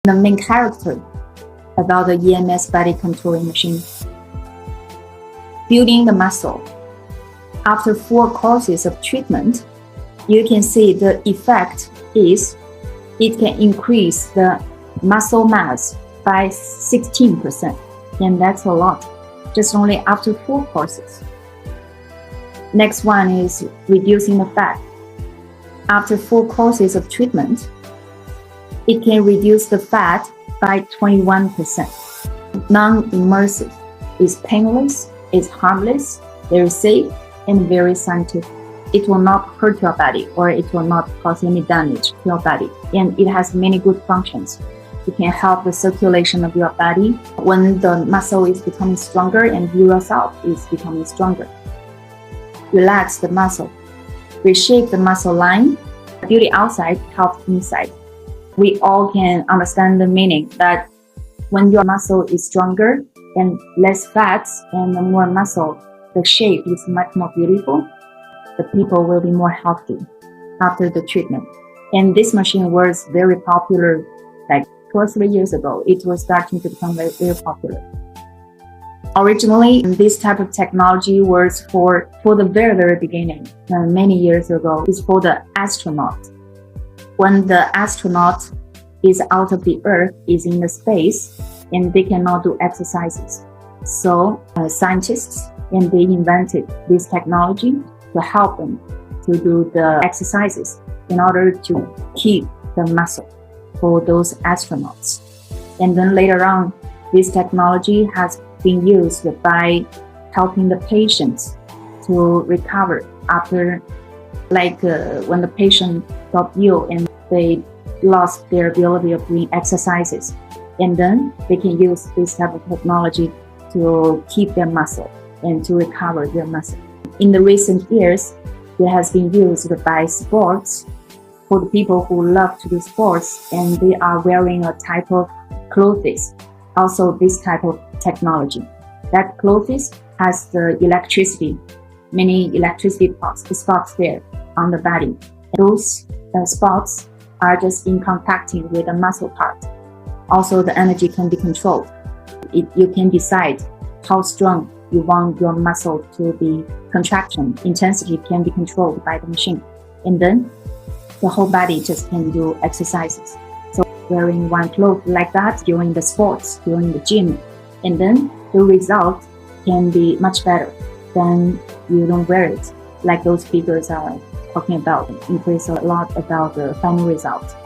The main character about the EMS body contouring machine. Building the muscle. After 4 courses of treatment, you can see the effect is it can increase the muscle mass by 16%, and that's a lot, just only after 4 courses. Next one is reducing the fat. After 4 courses of treatment, it can reduce the fat by 21%. Non-immersive is painless, is harmless, very safe, and very scientific. It will not hurt your body, or it will not cause any damage to your body. And it has many good functions. It can help the circulation of your body when the muscle is becoming stronger and you yourself is becoming stronger. Relax the muscle. Reshape the muscle line. Beauty outside helps inside. We all can understand the meaning that when your muscle is stronger and less fats and more muscle, the shape is much more beautiful. The people will be more healthy after the treatment. And this machine was very popular like 2 or 3 years ago. It was starting to become very, very popular. Originally, this type of technology was for the very, very beginning, many years ago, is for the astronaut. When the astronaut is out of the Earth, is in the space, and they cannot do exercises. So scientists, and they invented this technology to help them to do the exercises in order to keep the muscle for those astronauts. And then later on, this technology has been used by helping the patients to recover after, when the patient got ill and they lost their ability of doing exercises. And then they can use this type of technology to keep their muscle and to recover their muscle. In the recent years, it has been used by sports for the people who love to do sports, and they are wearing a type of clothes, also this type of technology. That clothes has the electricity, many electricity spots there on the body. Those spots are just in contacting with the muscle part. Also, the energy can be controlled. You can decide how strong you want your muscle to be. Contraction intensity can be controlled by the machine. And then the whole body just can do exercises. So wearing one cloth like that during the sports, during the gym, and then the result can be much better than you don't wear it. Like those figures are talking about, increase a lot about the final result.